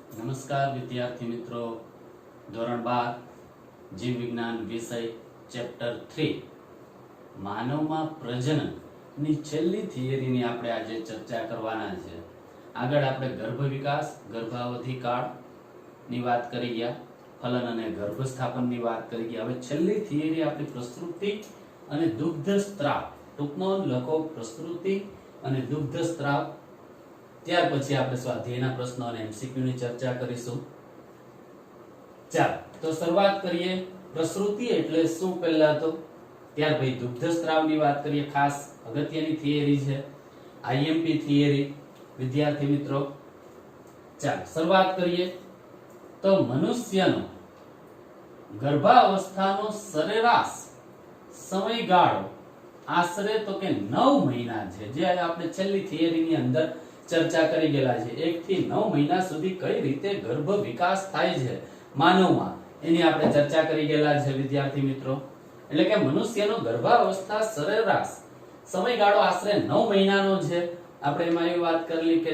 નમસ્કાર વિદ્યાર્થી મિત્રો, ધોરણ 12 જીવ વિજ્ઞાન વિષય ચેપ્ટર 3 માનવમાં પ્રજનન ની છેલ્લી થિયરીની આપણે આજે ચર્ચા કરવાના છે. આગળ આપણે ગર્ભ વિકાસ, ગર્ભાવધિ કાળ ની વાત કરી ગયા, ફલન અને ગર્ભસ્થાપન ની વાત કરી ગયા. હવે છેલ્લી થિયરી આપણી પ્રસૃતિ અને દુગ્ધ સ્ત્રાવ. ટૂંકનો લખો પ્રસૃતિ અને દુગ્ધ સ્ત્રાવ. ત્યાર પછી આપણે સ્વાધ્યાયના પ્રશ્નો અને એમસીક્યુ ની ચર્ચા કરીશું. ચાલો તો શરૂઆત કરીએ. પ્રસૃતિ એટલે શું પહેલા તો, ત્યાર પછી દુગ્ધ સ્ત્રાવની વાત કરીએ. ખાસ અગત્યની થિયરી છે, આઈએમપી થિયરી વિદ્યાર્થી મિત્રો. ચાલો શરૂઆત કરીએ. તો મનુષ્યનો ગર્ભાવસ્થાનો સરેરાશ સમયગાળો આશરે તો કે 9 મહિના છે, જે આપણે છેલ્લી થિયરીની અંદર ચર્ચા કરી ગયેલા છે. 1 થી 9 મહિના સુધી કઈ રીતે ગર્ભ વિકાસ થાય છે માનવમાં, એની આપણે ચર્ચા કરી ગયેલા છે વિદ્યાર્થી મિત્રો. એટલે કે મનુષ્યનો ગર્ભાવસ્થા સરેરાશ સમયગાળો આશરે 9 મહિનાનો છે. આપણે એમાં એવી વાત કરેલી કે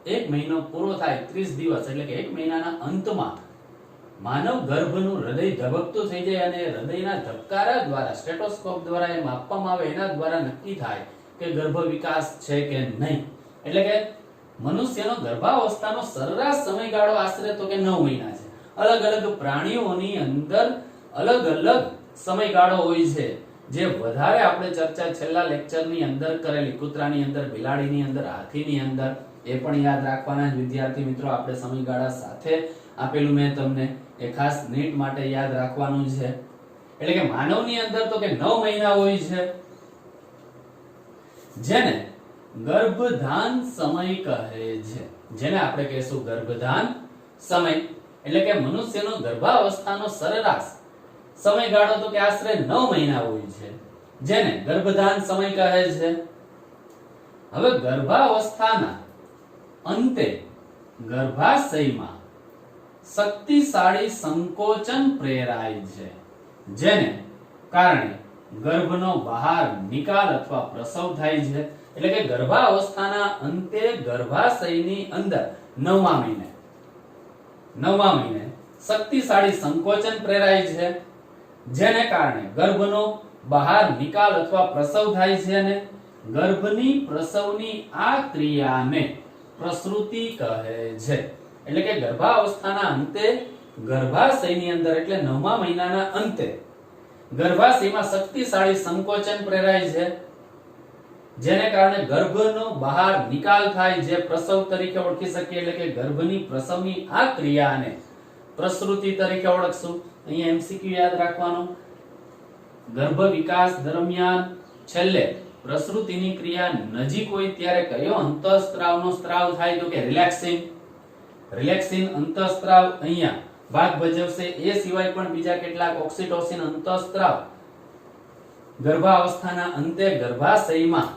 1 મહિનો પૂરો થાય 30 દિવસ, એટલે કે 1 મહિનાના અંતમાં માનવ ગર્ભનું હૃદય ધબકતું થઈ જાય અને હૃદયના ધબકારા દ્વારા, સ્ટેટોસ્કોપ દ્વારા એ માપવામાં આવે, એના દ્વારા નક્કી થાય કે ગર્ભ વિકાસ છે કે નહીં. એટલે કે મનુષ્યનો ગર્ભાવસ્થાનો સરેરાશ સમયગાળો આશરે તો કે 9 મહિના છે. અલગ અલગ પ્રાણીઓની અંદર અલગ અલગ સમયગાળો હોય છે, જે વધારે આપણે ચર્ચા છેલ્લા લેક્ચરની અંદર કરેલી. કૂતરાની અંદર, બિલાડીની અંદર, હાથીની અંદર, એ પણ યાદ રાખવાના વિદ્યાર્થી મિત્રો. આપણે સમયગાળા સાથે આપેલું મેં તમને, એ ખાસ નીટ માટે યાદ રાખવાનું છે. એટલે કે માનવની અંદર તો કે 9 મહિના હોય છે, જેને ગર્ભધાન સમય કહે છે. જેને આપણે કહીશું ગર્ભધાન સમય. એટલે કે મનુષ્યનો ગર્ભાવસ્થાનો સરેરાશ સમયગાળો તો કે આશરે 9 મહિના હોય છે, જેને ગર્ભધાન સમય કહે છે. હવે ગર્ભાવસ્થાના અંતે ગર્ભાશયમાં શક્તિશાળી સંકોચન પ્રેરાય છે, જેને કારણે ગર્ભનો બહાર નિકાલ અથવા પ્રસવ થાય છે. એટલે કે ગર્ભાવસ્થાના અંતે ગર્ભાશયની અંદર 9મા મહિને શક્તિશાળી સંકોચન પ્રેરાય છે, જેને કારણે ગર્ભનો બહાર નિકાલ અથવા પ્રસવ થાય છે. અને ગર્ભની પ્રસવની આ ક્રિયાને પ્રસૃતિ કહે છે. એટલે કે ગર્ભાવસ્થાના અંતે ગર્ભાશયની અંદર, એટલે 9મા મહિનાના અંતે ગર્ભાશયમાં શક્તિશાળી સંકોચન પ્રેરાય છે, જેને કારણે ગર્ભનો બહાર નિકાલ થાય, જે પ્રસવ તરીકે ઓળખી શકીએ. એટલે કે ગર્ભની પ્રસવની આ ક્રિયાને પ્રસૃતિ તરીકે ઓળખશું. અહીંયા એમસીક્યુ યાદ રાખવાનો. ગર્ભ વિકાસ દરમિયાન છેલ્લે પ્રસૃતિની ક્રિયા નજીક હોય ત્યારે કયો અંતઃસ્ત્રાવનો સ્ત્રાવ થાય? તો કે રિલેક્સિન અંતઃસ્ત્રાવ અહીંયા ભાગ ભજવશે. એ સિવાય પણ બીજા કેટલાક ઓક્સિટોસિન અંતઃસ્ત્રાવ ગર્ભાવસ્થાના અંતે ગર્ભાશયમાં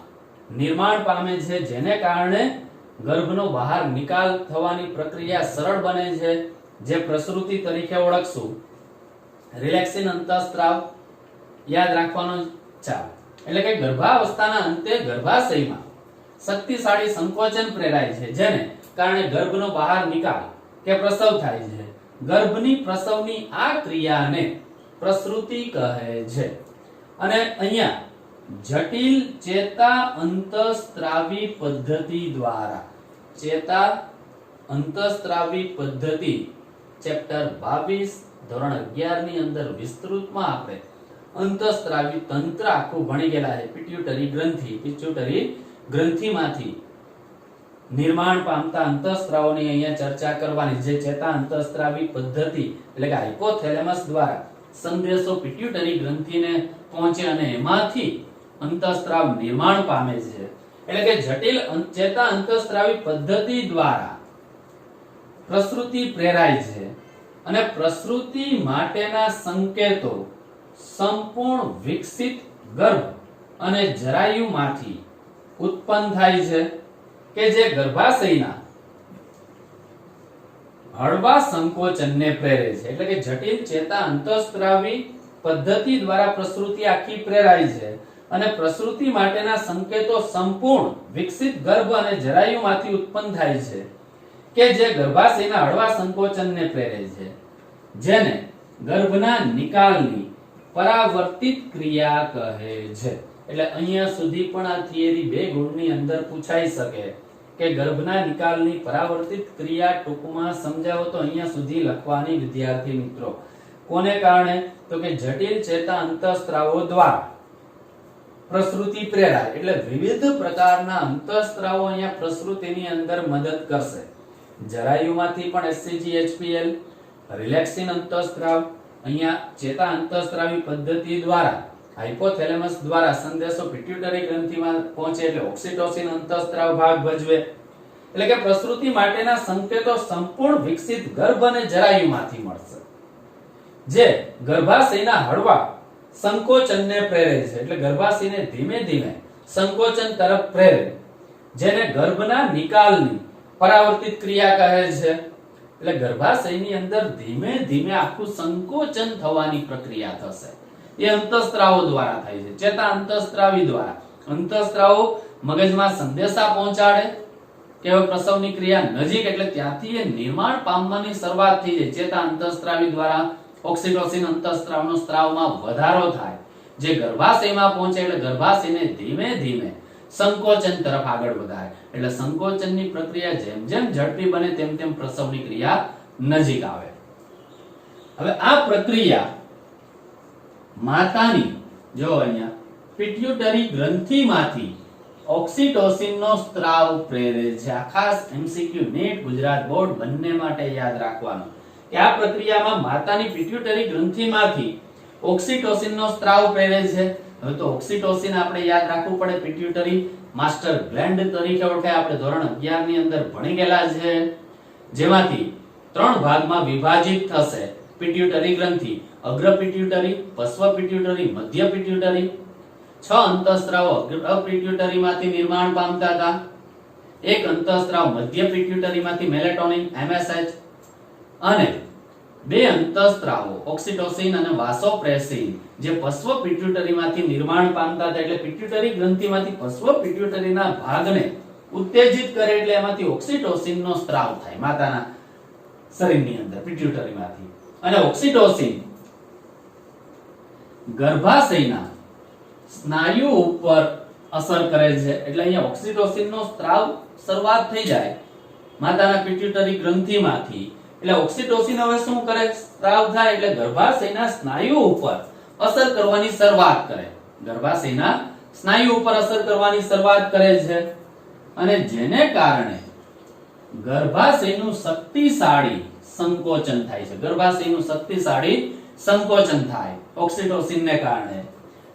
નિર્માણ પામે છે, જેને કારણે ગર્ભનો બહાર નિકાલ થવાની પ્રક્રિયા સરળ બને છે, જે પ્રસૃતિ તરીકે ઓળખશું. રિલેક્સિન અંતઃસ્ત્રાવ યાદ રાખવાનો. ચાલો, એટલે કે ગર્ભાવસ્થાના અંતે ગર્ભાશયમાં શક્તિશાળી સંકોચન પ્રેરાય છે, જેને કારણે ગર્ભનો બહાર નિકાલ કે પ્રસવ થાય છે. ગર્ભની પ્રસવની આ ક્રિયાને પ્રસૃતિ કહે છે. અને અહીંયા જટિલ ચેતા અંતઃસ્ત્રાવી પદ્ધતિ દ્વારા, ચેતા અંતઃસ્ત્રાવી પદ્ધતિ ચેપ્ટર 22 ધોરણ 11 ની અંદર વિસ્તૃતમાં આપણે અંતઃસ્ત્રાવી તંત્ર આખું ભણી ગયેલા છે. પિટ્યુટરી ગ્રંથિમાંથી નિર્માણ પામતા અંતઃસ્ત્રાવોની અહીંયા ચર્ચા કરવાની. જે ચેતા અંતઃસ્ત્રાવી પદ્ધતિ, એટલે કે હાઇપોથેલેમસ દ્વારા સંદેશો પિટ્યુટરી ગ્રંથિને પહોંચે અને એમાંથી અંતઃસ્ત્રાવ નિર્માણ પામે છે. એટલે કે જટિલ ચેતા અંતઃસ્ત્રાવી પદ્ધતિ દ્વારા પ્રસૃતિ પ્રેરાય છે, અને પ્રસૃતિ માટેના સંકેતો સંપૂર્ણ વિકસિત ગર્ભ અને જરાયુમાંથી ઉત્પન્ન થાય છે, કે જે ગર્ભાશયના હળવા સંકોચનને પ્રેરે છે. એટલે કે જટિલ ચેતા અંતઃસ્ત્રાવી પદ્ધતિ દ્વારા પ્રસૃતિ આખી પ્રેરાય છે, અને પ્રસૃતિ માટેના સંકેતો સંપૂર્ણ વિકસિત ગર્ભ અને જરાયુમાંથી ઉત્પન્ન થાય છે, કે જે ગર્ભાશયના હળવા સંકોચનને પ્રેરે છે, જેને ગર્ભના નિકાલની પરાવર્તિત ક્રિયા કહે છે. એટલે અહીંયા સુધી પણ આ થિયરી 2 ગુણની અંદર પૂછાઈ શકે કે ગર્ભના નિકાલની પરાવર્તિત ક્રિયા ટૂંકમાં સમજાવો તો અહીંયા સુધી લખવાની વિદ્યાર્થી મિત્રો. કોને કારણે? તો કે જટિલ ચેતા અંતઃસ્ત્રાવો દ્વારા પ્રસૃતિ પ્રેરાય. એટલે વિવિધ પ્રકારના અંતઃસ્ત્રાવો અહીંયા પ્રસૃતિની અંદર મદદ કરશે. જરાયુમાંથી પણ HCG/HPL, રિલેક્સિન અંતઃસ્ત્રાવ, અહીંયા ચેતા અંતઃસ્ત્રાવી પદ્ધતિ દ્વારા હાઇપોથેલેમસ દ્વારા સંદેશો પિટ્યુટરી ગ્રંથિમાં પહોંચે એટલે ઓક્સિટોસિન અંતઃસ્ત્રાવ ભાગ ભજવે. એટલે કે પ્રસૃતિ માટેના સંકેતો સંપૂર્ણ વિકસિત ગર્ભ અને જરાયુમાંથી મળશે, જે ગર્ભાશયના હળવા સંકોચનને પ્રેરે છે. એટલે ગર્ભાશયને ધીમે ધીમે સંકોચન તરફ પ્રેરે, જેને ગર્ભના નિકાલની પરાવર્તિત ક્રિયા કહે છે. એટલે ગર્ભાશયની અંદર ધીમે ધીમે આખું સંકોચન થવાની પ્રક્રિયા થશે. એ અંતઃસ્ત્રાવો દ્વારા થાય છે, ચેતા અંતઃસ્ત્રાવી દ્વારા. અંતઃસ્ત્રાવો મગજમાં સંદેશા પહોંચાડે કે હવે પ્રસવની ક્રિયા નજીક, એટલે ત્યાંથી એ નિર્માણ પામવાની શરૂઆત થઈ જાય. ચેતા અંતઃસ્ત્રાવી દ્વારા ઓક્સિટોસિન અંતઃસ્ત્રાવનો સ્ત્રાવમાં વધારો થાય, જે ગર્ભાશયમાં પહોંચે એટલે ગર્ભાશયને ધીમે ધીમે સંકોચન તરફ આગળ વધારે. એટલે સંકોચનની પ્રક્રિયા જેમ જેમ ઝડપી બને તેમ તેમ પ્રસવની ક્રિયા નજીક આવે. હવે આ પ્રક્રિયા માતાની જો અહીંયા પિટ્યુટરી ગ્રંથિમાંથી ઓક્સિટોસિનનો સ્ત્રાવ પ્રેરે છે. આ ખાસ MCQ નીટ ગુજરાત બોર્ડ બંને માટે યાદ રાખવાનું કે આ પ્રક્રિયામાં માતાની પિટ્યુટરી ગ્રંથિમાંથી ઓક્સિટોસિનનો સ્ત્રાવ પ્રેરે છે. હવે તો ઓક્સિટોસિન આપણે યાદ રાખવું પડે, પિટ્યુટરી માસ્ટર ગ્લેન્ડ તરીકે ઓળખાય. આપણે ધોરણ 11 ની અંદર ભણી ગયેલા છે, જેમાંથી 3 ભાગમાં વિભાજિત થશે પિટ્યુટરી ગ્રંથિ. અગ્ર પિટ્યુટરી, પશ્વ પિટ્યુટરી, મધ્ય પિટ્યુટરી. 6 અંતઃસ્ત્રાવો અગ્ર પિટ્યુટરીમાંથી નિર્માણ પામતા હતા. એક અંતઃસ્ત્રાવ મધ્ય પિટ્યુટરીમાંથી મેલેટોનિન MSH, અને 2 અંતઃસ્ત્રાવો ઓક્સિટોસિન અને વાસોપ્રેસિન જે પશ્વ પિટ્યુટરીમાંથી નિર્માણ પામતા હતા. એટલે પિટ્યુટરી ગ્રંથિમાંથી પશ્વ પિટ્યુટરીના ભાગને ઉત્તેજિત કરે એટલે એમાંથી ઓક્સિટોસિનનો સ્ત્રાવ થાય માતાના શરીરની અંદર પિટ્યુટરીમાંથી. અને ઓક્સિટોસિન ગર્ભાશયના સ્નાયુ ઉપર અસર કરે છે. એટલે અહીંયા ઓક્સિટોસિનનો સ્ત્રાવ શરૂઆત થઈ જાય માતાના પિટ્યુટરી ગ્રંથિમાંથી. એટલે ઓક્સિટોસિન હવે શું કરે? સ્ત્રાવ થાય એટલે ગર્ભાશયના સ્નાયુ ઉપર અસર કરવાની શરૂઆત કરે. ગર્ભાશયના સ્નાયુ ઉપર અસર કરવાની શરૂઆત કરે છે, અને જેને કારણે ગર્ભાશયનું શક્તિશાળી સંકોચન થાય છે. ગર્ભાશયનું શક્તિશાળી સંકોચન થાય ઓક્સિટોસિનને કારણે,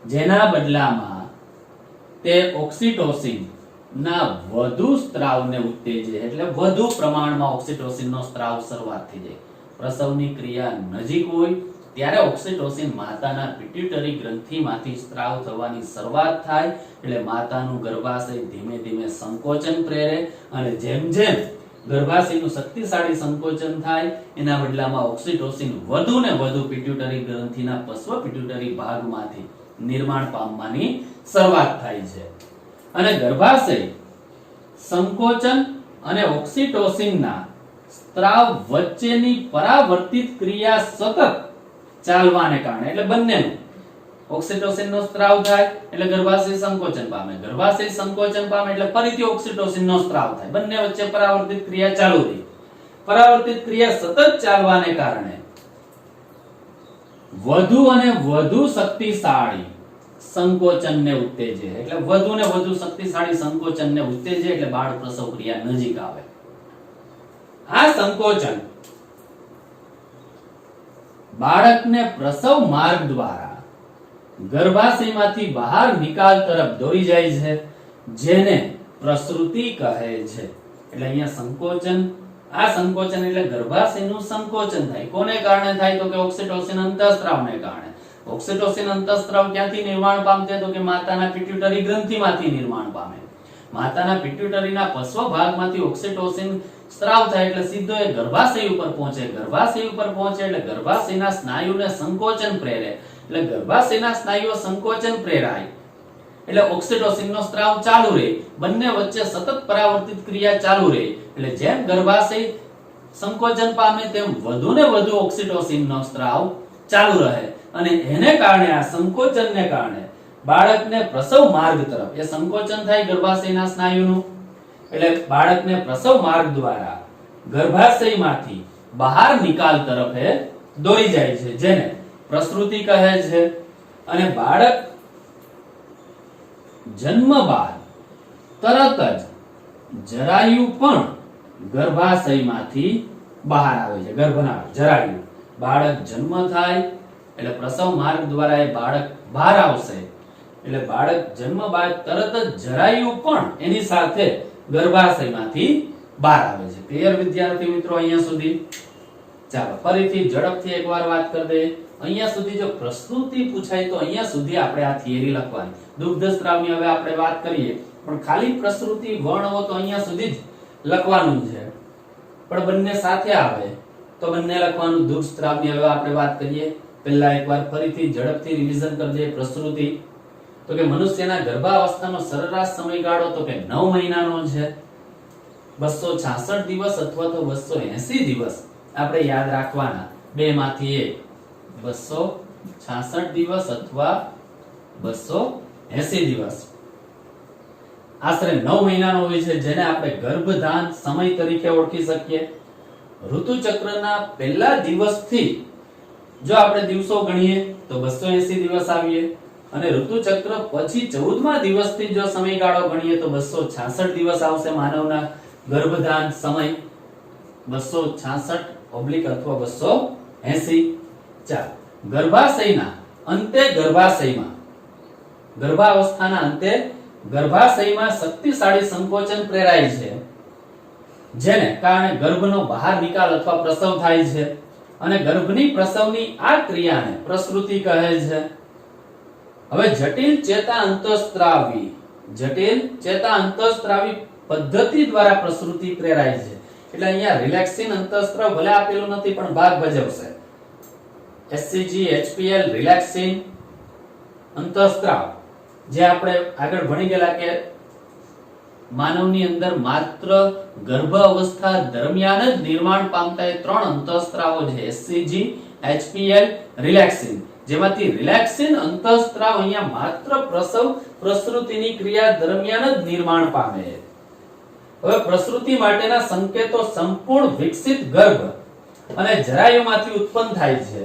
જેના બદલામાં તે ઓક્સિટોસિન ના વધુ સ્ત્રાવને ઉત્તેજે. એટલે વધુ પ્રમાણમાં ઓક્સિટોસિનનો સ્ત્રાવ શરૂઆત થઈ જાય. પ્રસવની ક્રિયા નજીક હોય ત્યારે ઓક્સિટોસિન માતાના પિટ્યુટરી ગ્રંથિમાંથી સ્ત્રાવ થવાની શરૂઆત થાય. એટલે માતાનું ગર્ભાશય ધીમે ધીમે સંકોચન પ્રેરે, અને જેમ જેમ ગર્ભાશયનું શક્તિશાળી સંકોચન થાય એના બદલામાં ઓક્સિટોસિન વધુ ને વધુ પિટ્યુટરી ગ્રંથિના પશ્વ પિટ્યુટરી ભાગમાંથી નિર્માણ પામવાની શરૂઆત થાય છે. અને ગર્ભાશય સંકોચન અને ઓક્સિટોસિનના સ્ત્રાવ વચ્ચેની પરાવર્તિત ક્રિયા સતત ચાલવાને કારણે, એટલે બંનેનું ઓક્સિટોસિનનો સ્ત્રાવ થાય એટલે ગર્ભાશય સંકોચન પામે, ગર્ભાશય સંકોચન પામે એટલે ફરીથી ઓક્સિટોસિનનો સ્ત્રાવ થાય. બંને વચ્ચે પરાવર્તિત ક્રિયા ચાલુ રહી. પરાવર્તિત ક્રિયા સતત ચાલવાને કારણે વધુ અને વધુ શક્તિશાળી સંકોચનને ઉત્તેજે. એટલે વધુ ને વધુ શક્તિશાળી સંકોચનને ઉત્તેજે એટલે બાળ પ્રસવ ક્રિયા નજીક આવે. આ સંકોચન બાળકને પ્રસવ માર્ગ દ્વારા ગર્ભાશયમાંથી બહાર નિકાલ તરફ દોરી જાય છે, જેને પ્રસૃતિ કહે છે. એટલે અહીંયા સંકોચન, આ સંકોચન એટલે ગર્ભાશયનું સંકોચન થાય. કોને કારણે થાય? તો કે ઓક્સિટોસિન અંતઃસ્ત્રાવને કારણે. ઓક્સિટોસિન અંતઃસ્ત્રાવ ક્યાંથી નિર્માણ પામતે? તો કે માતાના પિટ્યુટરી ગ્રંથિમાંથી નિર્માણ પામે. માતાના પિટ્યુટરીના પશ્વ ભાગમાંથી ઓક્સિટોસિન સ્ત્રાવ થાય એટલે સીધો એ ગર્ભાશય ઉપર પહોંચે. ગર્ભાશય ઉપર પહોંચે એટલે ગર્ભાશયના સ્નાયુને સંકોચન પ્રેરે. એટલે ગર્ભાશયના સ્નાયુઓ સંકોચન પ્રેરાય એટલે ઓક્સિટોસિન નો સ્ત્રાવ ચાલુ રહે, બંને વચ્ચે સતત પરાવર્તિત ક્રિયા ચાલુ રહે, એટલે જેમ ગર્ભાશય સંકોચન પામે તેમ વધુ ને વધુ ઓક્સિટોસિન નો સ્ત્રાવ ચાલુ રહે અને એને કારણે આ સંકોચનને કારણે બાળકને પ્રસવ માર્ગ તરફ, એ સંકોચન થાય ગર્ભાશયના સ્નાયુનું, એટલે બાળકને પ્રસવ માર્ગ દ્વારા ગર્ભાશયમાંથી બહાર નિકાલ તરફ એ દોરી જાય છે, જેને પ્રસૃતિ કહે છે. અને બાળક જન્મ બાદ તરત જ જરાયુ પણ ગર્ભાશયમાંથી બહાર આવે છે. ગર્ભના જરાયુ, બાળક જન્મ થાય એટલે પ્રસવ માર્ગ દ્વારા એ બાળક બહાર આવશે, એટલે બાળક જન્મ બાદ તરત જ જરાયુ પણ એની સાથે ગર્ભાશયમાંથી બહાર આવે છે. ક્લિયર વિદ્યાર્થી મિત્રો અહીંયા સુધી? ચાલો ફરીથી ઝડપથી એકવાર વાત કરી દઈએ. અહીંયા સુધી જો પ્રસ્તુતિ પૂછાય તો અહીંયા સુધી આપણે આ થિયરી લખવાની. દુગ્ધ સ્ત્રાવની હવે આપણે વાત કરીએ, પણ ખાલી પ્રસ્તુતિ વર્ણવો તો અહીંયા સુધી જ લખવાનું છે, પણ બંને સાથે આવે તો બંને લખવાનું. દુગ્ધ સ્ત્રાવની હવે આપણે વાત કરીએ. પહેલા એકવાર ફરીથી ઝડપથી રિવિઝન કરી દઈએ. પ્રસ્તુતિ તો કે મનુષ્યના ગર્ભાવસ્થાનો સરેરાશ સમયગાળો તો કે 9 મહિનાનો છે. 266 દિવસ અથવા તો 280 દિવસ આપણે યાદ રાખવાના, બે માંથી એક. 266 દિવસ અથવા 280 દિવસ આશરે 9 મહિનાનો હોય છે, જેને આપણે ગર્ભધાન સમય તરીકે ઓળખી શકીએ. ઋતુચક્રના પહેલા દિવસથી જો આપણે દિવસો ગણીએ તો 280 દિવસ આવીએ, અને ઋતુચક્ર પછી 14મા દિવસથી જો સમયગાળો ગણીએ તો 266 દિવસ આવશે માનવના ગર્ભધાન સમય. 266 અથવા 280. ચાલો, ગર્ભાશયના અંતે ગર્ભાવસ્થાના અંતે ગર્ભાશયમાં શક્તિશાળી સંકોચન પ્રેરાય છે, જેને કારણે ગર્ભનો બહાર નિકાલ અથવા પ્રસવ થાય છે, અને ગર્ભની પ્રસવની આ ક્રિયાને પ્રસૃતિ કહે છે. હવે જટિલ ચેતા અંતઃસ્ત્રાવી પદ્ધતિ દ્વારા પ્રસૃતિ પ્રેરાય છે. એટલે અહીંયા રિલેક્સિન અંતઃસ્ત્રાવ ભલે આપેલું નથી પણ ભાગ ભજવશે. HCG HPL રિલેક્સિન અંતઃસ્ત્રાવ જે આપણે આગળ ભણી ગયેલા કે માનવની અંદર માત્ર ગર્ભ અવસ્થા દરમિયાન જ નિર્માણ પામતા એ 3 અંતઃસ્ત્રાવો છે, HCG HPL રિલેક્સિન, જેમાંથી રિલેક્સિન અંતઃસ્ત્રાવ અહીંયા માત્ર પ્રસૃતિની ક્રિયા દરમિયાન જ નિર્માણ પામે. હવે પ્રસૃતિ માટેના સંકેતો સંપૂર્ણ વિકસિત ગર્ભ અને જરાયુમાંથી ઉત્પન્ન થાય છે,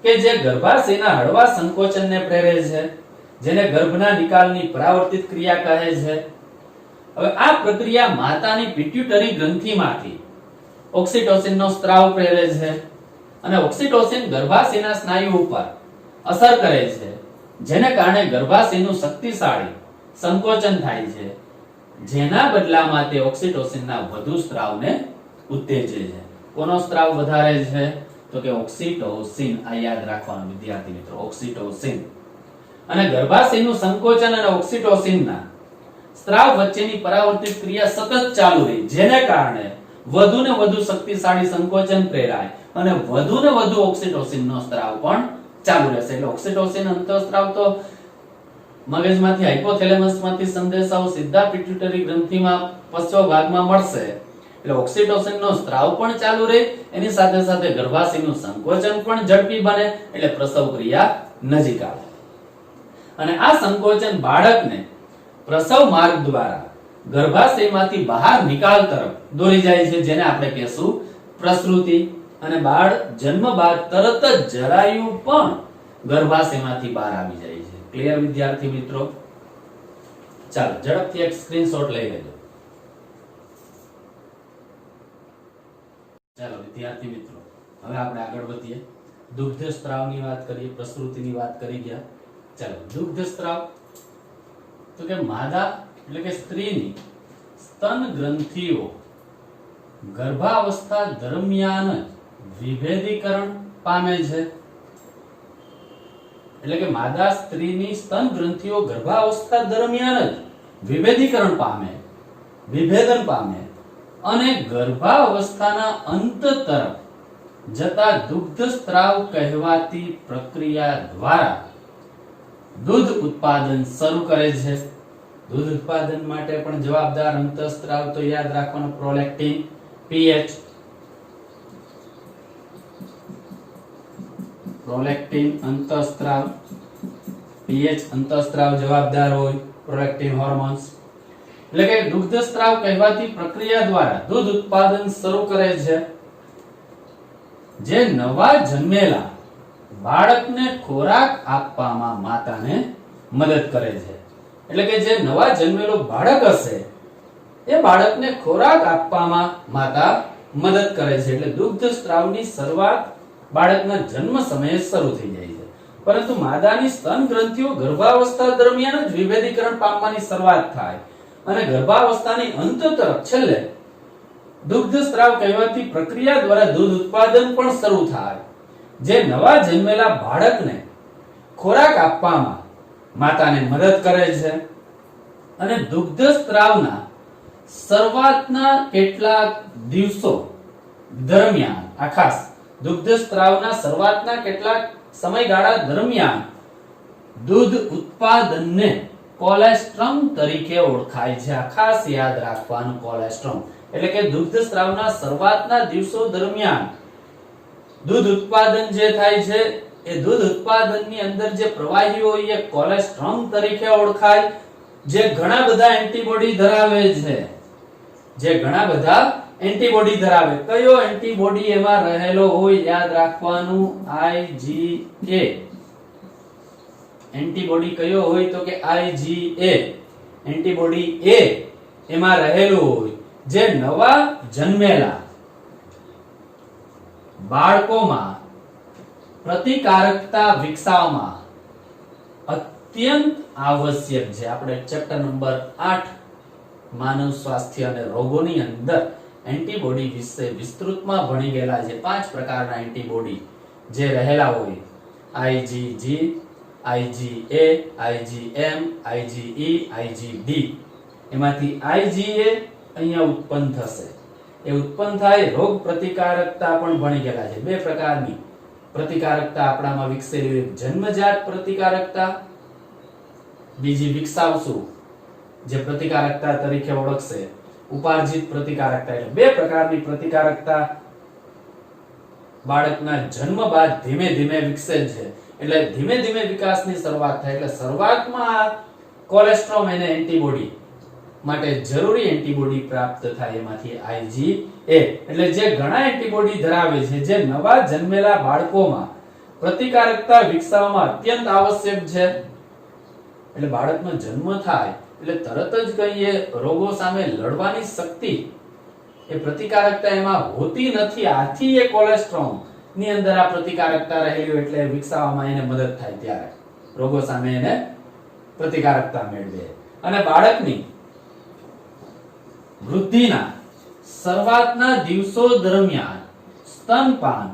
કે જે ગર્ભાશયના હળવા સંકોચનને પ્રેરે છે, જેને ગર્ભના નિકાલની પરાવર્તિત ક્રિયા કહે છે. હવે આ પ્રક્રિયા માતાની પિટ્યુટરી ગ્રંથિમાંથી ઓક્સિટોસિનનો સ્ત્રાવ પ્રેરે છે, અને ઓક્સિટોસિન ગર્ભાશયના સ્નાયુ ઉપર અસર કરે છે, જેને કારણે ગર્ભાશયનું શક્તિશાળી સંકોચન થાય છે, જેના બદલામાં તે ઓક્સિટોસિનના વધુ સ્ત્રાવને ઉત્તેજે છે. કોનો સ્ત્રાવ વધારે છે? તો કે ઓક્સિટોસિન. આ યાદ રાખવાનું વિદ્યાર્થી મિત્રો, ઓક્સિટોસિન. અને ગર્ભાશયનું સંકોચન અને ઓક્સિટોસિનના સ્ત્રાવ વચ્ચેની પરાવર્તિત ક્રિયા સતત ચાલુ રહી, જેને કારણે વધુ ને વધુ શક્તિશાળી સંકોચન પ્રેરાય અને વધુ ને વધુ ઓક્સિટોસિનનો સ્ત્રાવ પણ ચાલુ રહેશે. એટલે ઓક્સિટોસિન અંતઃસ્ત્રાવ તો મગજમાંથી હાઇપોથેલેમસમાંથી સંદેશાઓ સીધા પિટ્યુટરી ગ્રંથિમાં પશ્ચ ભાગમાં મળશે, એટલે ઓક્સિટોસિનનો સ્ત્રાવ પણ ચાલુ રહે, એની સાથે સાથે ગર્ભાશયનું સંકોચન પણ ઝડપી બને, એટલે પ્રસવ ક્રિયા નજીક આવે. અને આ સંકોચન બાળકને પ્રસવ માર્ગ દ્વારા ગર્ભાશયમાંથી બહાર નિકાલ તરફ દોરી જાય છે, જેને આપણે કહેશું પ્રસૃતિ. અને બાળ જન્મ બાદ તરત જ જરાયુ પણ ગર્ભાશયમાંથી બહાર આવી જાય છે. ક્લિયર વિદ્યાર્થી મિત્રો? ચાલો ઝડપથી એક સ્ક્રીનશોટ લઈ લેજો. ચાલો વિદ્યાર્થી મિત્રો, હવે આપણે આગળ વધીએ. દુગ્ધ સ્ત્રાવની વાત કરીએ, પ્રસૃતિની વાત કરી ગયા. ચાલો, દુગ્ધ સ્ત્રાવ તો કે માદા એટલે કે સ્ત્રીની સ્તન ગ્રંથિઓ ગર્ભાવસ્થા દરમિયાન જ વિભેદીકરણ પામે છે. એટલે કે માદા સ્ત્રીની સ્તન ગ્રંથિઓ ગર્ભાવસ્થા દરમિયાન જ વિભેદીકરણ પામે, વિભેદન પામે, અને ગર્ભાવસ્થાના અંત તરફ જતા દુગ્ધ સ્ત્રાવ કહેવાતી પ્રક્રિયા દ્વારા દૂધ ઉત્પાદન શરૂ કરે છે. દૂધ ઉત્પાદન માટે પણ જવાબદાર અંતઃસ્ત્રાવ તો યાદ રાખવાનો પ્રોલેક્ટિન, પીએચ. પ્રોલેક્ટિન અંતઃસ્ત્રાવ, પીએચ અંતઃસ્ત્રાવ જવાબદાર હોય, પ્રોલેક્ટિન હોર્મોન્સ. એટલે કે દુગ્ધસ્ત્રાવ કહેવાતી પ્રક્રિયા દ્વારા દૂધ ઉત્પાદન શરૂ કરે છે, જે નવા જન્મેલા બાળકને ખોરાક આપવામાં માતાને મદદ કરે છે. એટલે કે જે નવા જન્મેલો બાળક હશે એ બાળકને ખોરાક આપવામાં માતા મદદ કરે છે. એટલે દુગ્ધસ્ત્રાવની શરૂઆત બાળકના જન્મ સમયે શરૂ થઈ જાય છે, પરંતુ માદાની સ્તન ગ્રંથિઓ ગર્ભાવસ્થા દરમિયાન જ વિભેદીકરણ પામવાની શરૂઆત થાય અને ગર્ભાવસ્થાની અંત તરફ છેલ્લે દુગ્ધસ્ત્રાવ કહેવાતી પ્રક્રિયા દ્વારા દૂધ ઉત્પાદન પણ શરૂ થાય, જે નવા જન્મેલા બાળકને ખોરાક આપવામાં માતાને મદદ કરે છે. અને દુગ્ધસ્ત્રાવના શરૂઆતના કેટલાક દિવસો દરમિયાન, આ ખાસ દુગ્ધસ્ત્રાવના શરૂઆતના કેટલાક સમયગાળા દરમિયાન દૂધ ઉત્પાદનને કોલેસ્ટ્રમ તરીકે ઓળખાય છે. આ ખાસ યાદ રાખવાનું, કોલેસ્ટ્રમ એટલે કે દુગ્ધસ્ત્રાવના શરૂઆતના દિવસો દરમિયાન દૂધ ઉત્પાદન જે થાય છે એ દૂધ ઉત્પાદનની અંદર જે પ્રવાહીઓ એ કોલેસ્ટ્રમ તરીકે ઓળખાય, જે ઘણા બધા એન્ટીબોડી ધરાવે છે. જે ઘણા બધા એન્ટીબોડી ધરાવે. કયો એન્ટીબોડી એમાં રહેલો હોય યાદ રાખવાનું, IgA. એન્ટીબોડી કયો હોય તો કે IgA. એન્ટીબોડી A એમાં રહેલું હોય, જે નવા જન્મેલા બાળકોમાં પ્રતિકારકતા વિકસાવવામાં અત્યંત આવશ્યક છે. આપણે ચેપ્ટર નંબર 8 માનવ સ્વાસ્થ્ય અને રોગોની અંદર એન્ટીબોડી વિશે વિસ્તૃતમાં ભણી ગયેલા છે. 5 પ્રકારના એન્ટીબોડી જે રહેલા હોય, IgG, IgA, IgM, IgE, IgD. એમાંથી IgA અહીંયા ઉત્પન્ન થશે. એ ઉત્પન્ન થાય, રોગ પ્રતિકારકતા પણ ભણી ગયેલા છે. 2 પ્રકારની પ્રતિકારકતા આપણામાં વિકસેલી હોય, જન્મજાત પ્રતિકારકતા, બીજી વિકસાવશું જે પ્રતિકારકતા તરીકે ઓળખશે ઉપાર્જિત પ્રતિકારકતા. એટલે 2 પ્રકારની પ્રતિકારકતા બાળકના જન્મ બાદ ધીમે ધીમે વિકસે છે. એટલે ધીમે ધીમે વિકાસની શરૂઆત થાય. એટલે શરૂઆતમાં કોલેસ્ટ્રોમ એને એન્ટીબોડી માટે જરૂરી એન્ટીબોડી પ્રાપ્ત થાય, એમાંથી IgA. એટલે જે ઘણા એન્ટીબોડી ધરાવે છે, જે નવા જન્મેલા બાળકોમાં પ્રતિકારકતા વિકસાવવામાં અત્યંત આવશ્યક છે. એટલે બાળકનો જન્મ થાય એટલે તરત જ કહીએ રોગો સામે લડવાની શક્તિ, એ પ્રતિકારકતા એમાં હોતી નથી. આથી એ કોલેસ્ટ્રોમ ની અંદર આ પ્રતિકારકતા રહેલી હોય એટલે વિકસાવવામાં એને મદદ થાય, ત્યારે રોગો સામે એને પ્રતિકારકતા મેળવે. અને બાળકની વૃદ્ધિના શરૂઆતના દિવસો દરમિયાન સ્તનપાન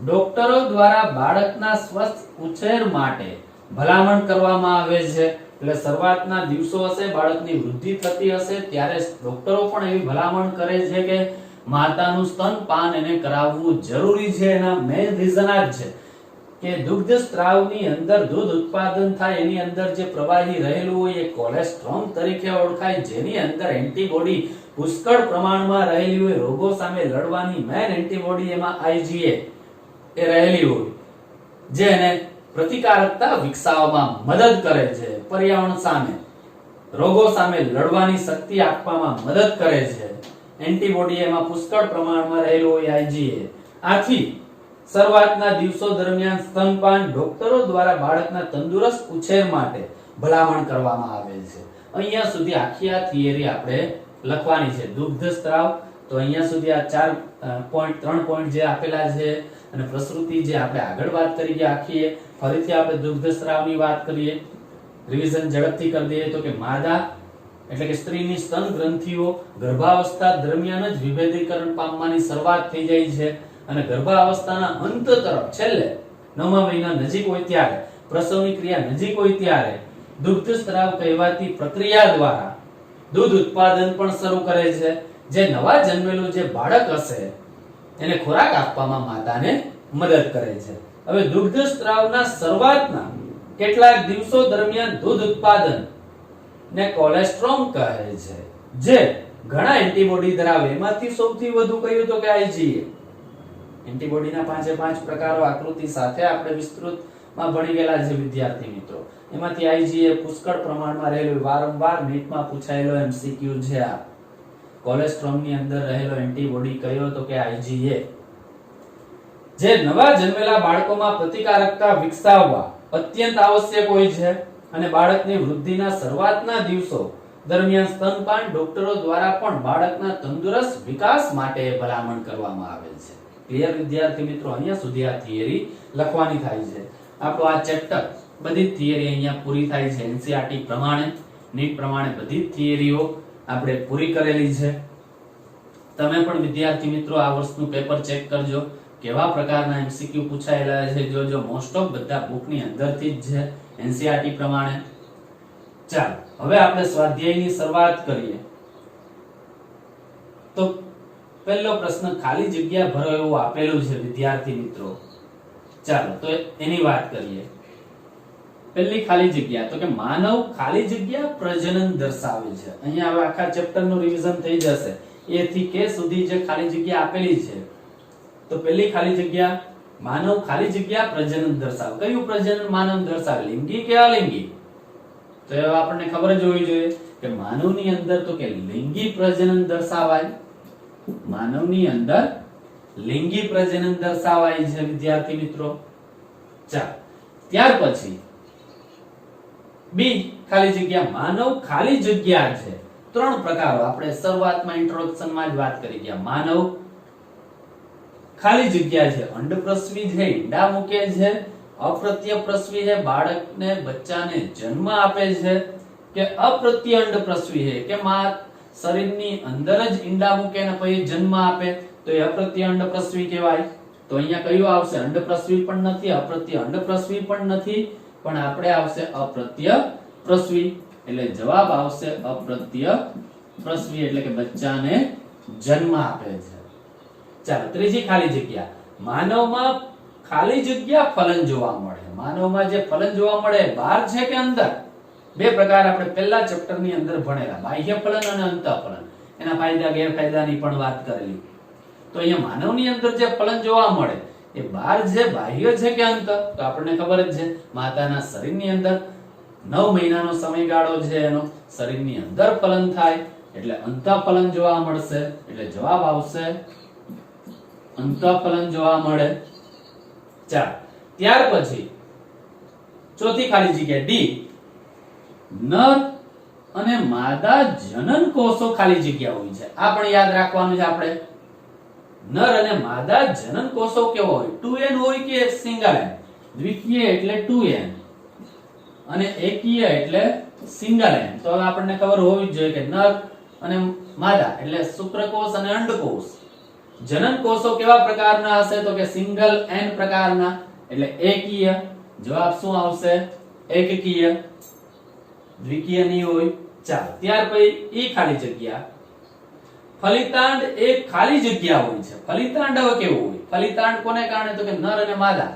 ડોક્ટરો દ્વારા બાળકના સ્વસ્થ ઉછેર માટે ભલામણ કરવામાં આવે છે. એટલે શરૂઆતના દિવસો હશે, બાળકની વૃદ્ધિ થતી હશે, ત્યારે ડોક્ટરો પણ એવી ભલામણ કરે છે કે માતાનું સ્તનપાન એને કરાવવું જરૂરી છે. એના મેઇન રીઝન આ જ છે કે દુગ્ધસ્ત્રાવની અંદર દૂધ ઉત્પાદન થાય, એની અંદર જે પ્રવાહી રહેલું હોય એ કોલેસ્ટ્રોમ તરીકે ઓળખાય, જેની અંદર એન્ટીબોડી પુષ્કળ પ્રમાણમાં રહેલી હોય, રોગો સામે લડવાની મેઇન એન્ટીબોડી એમાં IgA એ રહેલી હોય, જે એને પ્રતિકારકતા વિકસાવવામાં મદદ કરે છે, પર્યાવરણ સામે રોગો સામે લડવાની શક્તિ આપવામાં મદદ કરે છે. એન્ટીબોડી એમાં પુષ્કળ પ્રમાણમાં રહેલું હોય IgA. આથી શરૂઆતના દિવસો દરમિયાન સ્તનપાન ડોક્ટરો દ્વારા બાળકના તંદુરસ્ત ઉછેર માટે ભલામણ કરવામાં આવે છે. અહીંયા સુધી આખી આ થિયરી આપણે લખવાની છે. દુગ્ધસ્ત્રાવ તો અહીંયા સુધી આ 3 પોઈન્ટ જે આપેલા છે, અને પ્રસૃતિ જે આપણે આગળ વાત કરી ગયા આખી, ફરીથી આપણે દુગ્ધસ્ત્રાવની વાત કરીએ, રિવિઝન ઝડપથી કરી દઈએ તો કે માદા એટલે કે સ્ત્રીની સ્તન ગ્રંથિઓ ગર્ભાવસ્થા દરમિયાન જ વિભેદીકરણ પામવાની શરૂઆત થઈ જાય છે, અને ગર્ભાવસ્થાના અંત તરફ છેલ્લે 9મા મહિના નજીક હોય ત્યારે, પ્રસવની ક્રિયા નજીક હોય ત્યારે દુગ્ધસ્ત્રાવ કહેવાતી પ્રક્રિયા દ્વારા દૂધ ઉત્પાદન પણ શરૂ કરે છે, જે નવા જન્મેલું જે બાળક હશે એને ખોરાક આપવામાં માતાને મદદ કરે છે. હવે દુગ્ધસ્ત્રાવના શરૂઆતના કેટલાક દિવસો દરમિયાન દૂધ ઉત્પાદન ને કોલેસ્ટ્રોમ કહે છે, જે ઘણા એન્ટીબોડી ધરાવે. એમાંથી સૌથી વધુ કયું તો કે IgA. એન્ટીબોડીના 5 પ્રકારો આકૃતિ સાથે આપણે વિસ્તૃતમાં ભણી ગયેલા છે વિદ્યાર્થી મિત્રો. એમાંથી IgA પુષ્કળ પ્રમાણમાં રહેલું, વારંવાર નીટમાં પૂછાયેલો MCQ છે. આ કોલેસ્ટ્રોમની અંદર રહેલો એન્ટીબોડી કયો તો કે IgA, જે નવા જન્મેલા બાળકોમાં પ્રતિકારકતા વિકસાવવા અત્યંત આવશ્યક હોય છે અને બાળકની વૃદ્ધિના શરૂઆતના દિવસો દરમિયાન સ્તનપાન ડોક્ટરો દ્વારા પણ બાળકના તંદુરસ્ત વિકાસ માટે ભલામણ કરવામાં આવે છે. ક્લિયર વિદ્યાર્થી મિત્રો? અહીંયા સુધી આ થિયરી લખવાની થાય છે. આપણો આ ચેપ્ટર બધી થિયરી અહીંયા પૂરી થાય છે. NCERT પ્રમાણે, નીટ પ્રમાણે બધી થિયરીઓ આપણે પૂરી કરેલી છે. તમે પણ વિદ્યાર્થી મિત્રો આ વર્ષનું પેપર ચેક કરજો, કેવા પ્રકારના MCQ પૂછાયેલા છે. જો મોસ્ટ ઓફ બધા બુકની અંદરથી જ છે NCERT પ્રમાણે. ચાલો હવે આપણે સ્વાધ્યાયની શરૂઆત કરીએ. તો પહેલો પ્રશ્ન ખાલી જગ્યા ભરો એવું આપેલું છે વિદ્યાર્થી મિત્રો. ચાલો તો એની વાત કરીએ. પહેલી ખાલી જગ્યા તો કે માનવ ખાલી જગ્યા પ્રજનન દર્શાવે છે. અહીંયા હવે આખા ચેપ્ટરનું રિવિઝન થઈ જશે. A થી K સુધી જે ખાલી જગ્યા આપેલી છે, તો પહેલી ખાલી જગ્યા માનવ ખાલી જગ્યા પ્રજનન દર્શાવે. કયું પ્રજનન માનવ દર્શાવે? લિંગી કે અલિંગી? તો એ આપણને ખબર જ હોવી જોઈએ કે માનવની અંદર તો કે લિંગી પ્રજનન દર્શાવાય. માનવની અંદર લિંગી પ્રજનન દર્શાવાય છે વિદ્યાર્થી મિત્રો. ચાલો ત્યાર પછી બી ખાલી જગ્યા માનવ ખાલી જગ્યા છે. 3 પ્રકારો આપણે શરૂઆતમાં ઇન્ટ્રોડક્શનમાં જ વાત કરી ગયા. માનવ ખાલી જગ્યા છે, અંડપ્રસવી છે, ઈંડા મૂકે છે, અપ્રત્યપ્રસવી છે, બાળકને બચ્ચાને જન્મ આપે છે, કે અપ્રત્ય અંડપ્રસવી છે કે માં શરીરની અંદર જ ઈંડા મૂકે અને પછી જન્મ આપે, તો એ અપ્રત્ય અંડપ્રસવી કહેવાય. તો અહીંયા કયું આવશે? અંડપ્રસવી પણ નથી, અપ્રત્ય અંડપ્રસવી પણ નથી, પણ આપણે આવશે અપ્રત્ય પ્રસવી. એટલે જવાબ આવશે અપ્રત્ય પ્રસવી, એટલે કે બચ્ચાને જન્મ આપે છે. ચાલો ત્રીજી ખાલી જગ્યા. માનવમાં ખાલી જગ્યા ફલન જોવા મળે. માનવમાં જે ફલન જોવા મળે બહાર છે કે અંદર? 2 પ્રકાર આપણે પહેલા ચેપ્ટરની અંદર ભણેલા, બાહ્ય ફલન અને અંતઃફલન. એના ફાયદા ગેરફાયદાની પણ વાત કરેલી. તો અહીંયા માનવની અંદર જે ફલન જોવા મળે એ બહાર છે, બાહ્ય છે કે અંતઃ? તો આપણને ખબર જ છે માતાના શરીરની અંદર 9 મહિનાનો સમયગાળો છે, એનો શરીરની અંદર ફલન થાય એટલે અંતઃફલન જોવા મળશે. એટલે જવાબ આવશે અંતઃફલન જોવા મળે. ચાલો ત્યાર પછી ચોથી ખાલી જગ્યા ડી, નર અને માદા જનન કોષો ખાલી જગ્યા હોય છે. આ પણ યાદ રાખવાનું છે આપણે. નર અને માદા જનન કોષો કેવો હોય? 2n હોય કે સિંગલ n? દ્વિકીય એટલે 2n અને એકીય એટલે સિંગલ n. તો હવે આપણને ખબર હોવી જ જોઈએ કે નર અને માદા એટલે શુક્રકોષ અને અંડકોષ. જનન કોષો કેવા પ્રકારના હશે? તો કે સિંગલ n પ્રકારના, એટલે એકીય. જવાબ શું આવશે? એકકીય, દ્વિકીય નહીં હોય. ચાલો ત્યાર પછી ઈ ખાલી જગ્યા. ફલિતાંડ એક ખાલી જગ્યા હોય છે. ફલિતાંડ હવે કેવું હોય? ફલિતાંડ કોને કારણે? તો કે નર અને માદા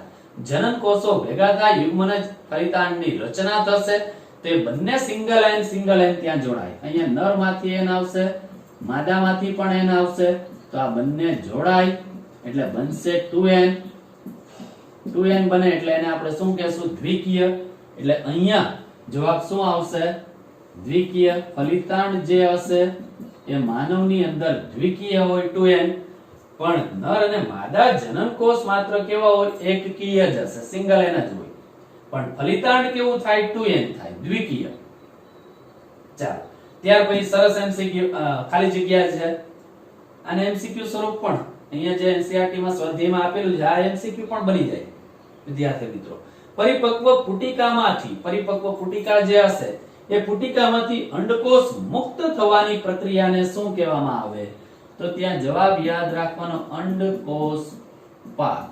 જનન કોષો ભેગા થાય, યુગ્મનજ ફલિતાંડની રચના થશે. તે બંને સિંગલ n ત્યાં જોડાય. અહીંયા નર માંથી n આવશે, માદા માંથી પણ n આવશે. તો આ બંને જોડાય એટલે બનશે 2n. 2n બને એટલે એને આપણે શું કહેશું? દ્વિકીય. એટલે અહીંયા જવાબ શું આવશે? દ્વિકીય. ફલિતાંડ જે હશે એ માનવની અંદર દ્વિકીય હોય 2n, પણ નર અને માદા જનન કોષ માત્ર કેવા હોય? એકકીય જ હશે, સિંગલ n જ હોય. પણ ફલિતાંડ કેવું થાય? 2n થાય, દ્વિકીય. ચાલો ત્યાર પછી સરસ MCQ ખાલી જગ્યા છે. અને MCQ સ્વરૂપ પણ અહીંયા જે NCERT માં સ્વાધ્યાયમાં આપેલું છે આ MCQ પણ બની જાય વિદ્યાર્થી મિત્રો. પરિપક્વ પુટિકા જે હશે એ પુટિકામાંથી અંડકોષ મુક્ત થવાની પ્રક્રિયાને શું કહેવામાં આવે? તો ત્યાં જવાબ યાદ રાખવાનો અંડકોષ પાક.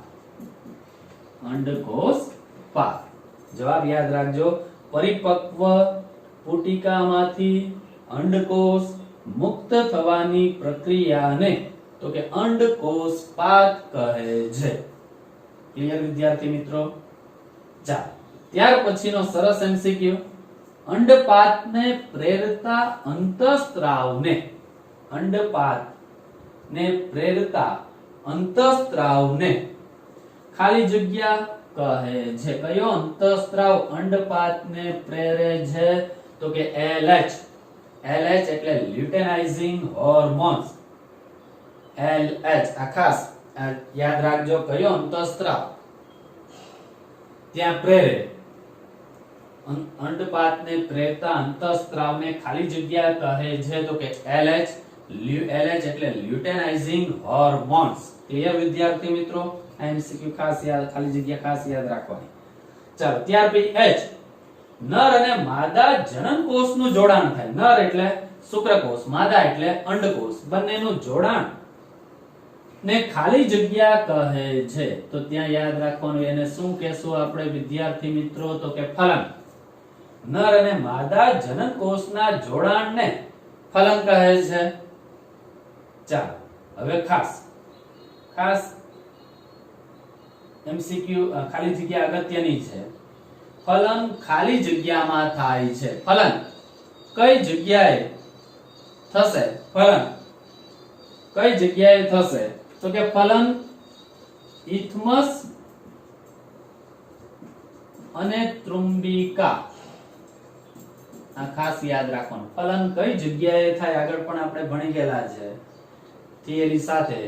અંડકોષ પાક જવાબ યાદ રાખજો. પરિપક્વ પુટિકામાંથી અંડકોષ મુક્ત થવાની પ્રક્રિયાને તો કે અંડકોષપાત કહે છે. ક્લિયર વિદ્યાર્થી મિત્રો? ચાલો ત્યાર પછીનો સરસ એમસીક્યુ, અંડપાતને પ્રેરતા અંતઃસ્ત્રાવને, અંડપાતને પ્રેરતા અંતઃસ્ત્રાવને ખાલી જગ્યા કહે છે. કયો અંતઃસ્ત્રાવ અંડપાતને પ્રેરે છે? તો કે LH. LH એટલે લ્યુટેનાઇઝિંગ હોર્મોન્સ. LH આ ખાસ યાદ રાખજો, કયો અંતઃસ્ત્રાવ ત્યાં પ્રેરે, અંડપાતને પ્રેરતા અંતઃસ્ત્રાવને ખાલી જગ્યા કહે છે તો કે LH. LH એટલે લ્યુટેનાઇઝિંગ હોર્મોન્સ. ક્લિયર વિદ્યાર્થી મિત્રો? એમસીક્યુ ખાસ યાદ, ખાલી જગ્યા ખાસ યાદ રાખવાની. ચાલો ત્યાર પછી H, નર અને માદા જનનકોષનું જોડાણ થાય. નર એટલે શુક્રકોષ, માદા એટલે અંડકોષ, બંનેનું જોડાણ ને ખાલી જગ્યા કહે છે. તો ત્યાં યાદ રાખવાનું, એને શું કહેશું આપણે વિદ્યાર્થી મિત્રો? તો કે ફલન. નર અને માદા જનનકોષના જોડાણને ફલન કહે છે. ચાલો હવે ખાસ એમસીક્યુ ખાલી જગ્યા અગત્યની છે. ફલન ખાલી જગ્યામાં થાય છે. ફલન કઈ જગ્યાએ થશે? ફલન કઈ જગ્યાએ થશે? તો કે ફલન ઇથમસ અને ત્રુંબિકા. આ ખાસ યાદ રાખવાનું. ફલન કઈ જગ્યાએ થાય? આગળ પણ આપણે ભણી ગયેલા છે થિયરી સાથે.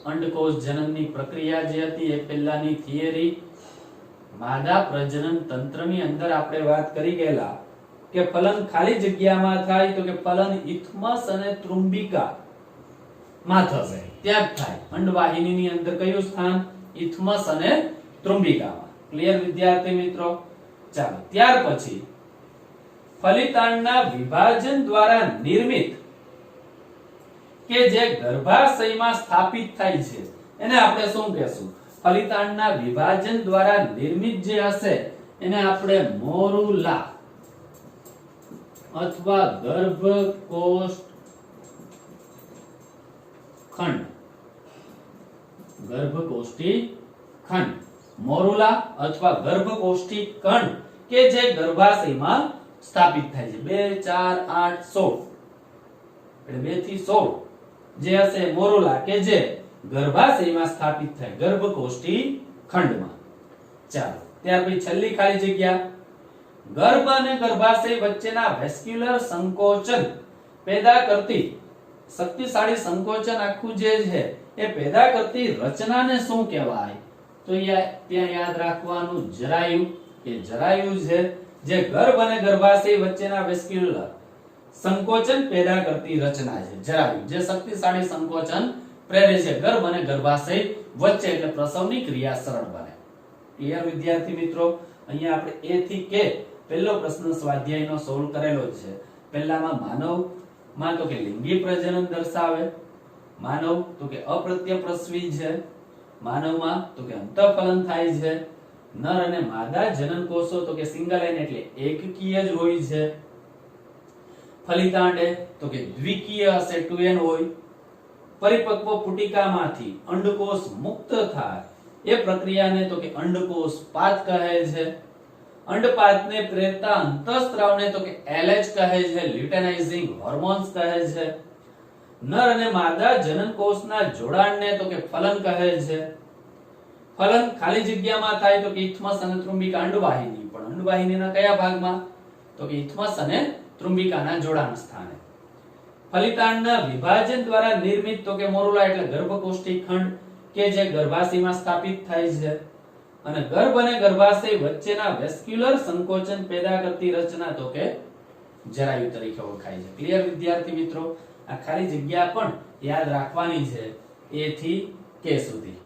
અંડકોષ જનનની પ્રક્રિયા જે હતી એ પહેલાની થિયરી. માદા પ્રજનન તંત્રની અંદર આપણે વાત કરી ગયેલા કે ફલન ખાલી જગ્યામાં થાય તો કે ફલન ઇથમસ અને ત્રુંબિકા માં થશે. ત્યાં જ થાય. અંડવાહિનીની અંદર કયું સ્થાન? ઇથમસ અને ત્રુંબિકામાં. ક્લિયર વિદ્યાર્થી મિત્રો? ચાલો ત્યાર પછી ફલિતાંડના વિભાજન દ્વારા નિર્મિત કે જે ગર્ભાશયમાં સ્થાપિત થાય છે એને આપણે શું કહેશું? ફલિતાંડના વિભાજન દ્વારા નિર્મિત જે હશે એને આપણે મોરુલા અથવા ગર્ભકોષ ખંડ, ગર્ભકોષ્ઠી ખંડ, મોરુલા અથવા ગર્ભકોષ્ઠી ખંડ કે જે ગર્ભાશયમાં સ્થાપિત થાય છે. 2 4 8 16 એટલે 2 થી 16 જે હશે મોરુલા કે જે ગર્ભાશયમાં સ્થાપિત થાય ગર્ભકોષ્ઠી ખંડમાં. ચાલો ત્યાર પછી છેલ્લી ખાલી જગ્યા, ગર્ભ અને ગર્ભાશય વચ્ચેના વેસ્ક્યુલર સંકોચન પેદા કરતી શક્તિશાળી સંકોચન આખું જે છે એ પેદા કરતી રચનાને શું કહેવાય? તો ત્યાં યાદ રાખવાનું જરાયુ. કે જરાયુ છે જે ગર્ભ અને ગર્ભાશય વચ્ચેના વેસ્ક્યુલર સંકોચન પેદા કરતી રચના છે. જરાયુ જે શક્તિશાળી સંકોચન પ્રેરે છે ગર્ભ અને ગર્ભાશય વચ્ચે, એટલે પ્રસવની ક્રિયા સરળ બને. ક્લિયર વિદ્યાર્થી મિત્રો? અહીંયા આપણે A થી K પહેલો પ્રશ્ન સ્વાધ્યાયનો સોલ્વ કરેલો છે. પહેલામાં માનવ માં તો કે લિંગી પ્રજનન દર્શાવે, માનવ તો કે અપ્રત્યપ્રસવી છે, માનવમાં તો કે અંતઃફલન થાય છે, નર અને માદા જનન કોષો તો કે સિંગલ લાઈન એટલે એકકીય જ હોય છે, ફલિતાંડ તો કે દ્વિકીય હશે 2n હોય, પરિપક્વ પુટિકામાંથી અંડકોષ મુક્ત થાય એ પ્રક્રિયાને તો કે અંડકોષપાત કહે છે, અંડપાતને પ્રેરતા અંતઃસ્ત્રાવને તો કે LH કહે છે, લ્યુટેનાઇઝિંગ હોર્મોન્સ કહે છે, નર અને માદા જનનકોષના જોડાણને તો કે ફલન કહે છે. ફલન ખાલી જગ્યામાં થાય તો કે ઇથમસ અને ત્રુંબિકા અંડવાહિની, પણ અંડવાહિનીના કયા ભાગમાં? તો કે ઇથમસ અને ત્રુંબિકાના જોડાણ સ્થાને. ફલિતાંડના વિભાજન દ્વારા નિર્મિત તો કે મોરુલા એટલે ગર્ભકોષ્ઠી ખંડ કે જે ગર્ભાશયમાં સ્થાપિત થાય છે, અને ગર્ભ અને ગર્ભાશય વચ્ચેના વેસ્ક્યુલર સંકોચન પેદા કરતી રચના તો કે જરાયુ તરીકે ઓળખાય છે. ક્લિયર વિદ્યાર્થી મિત્રો? આ ખાલી જગ્યા પણ યાદ રાખવાની છે A થી K સુધી.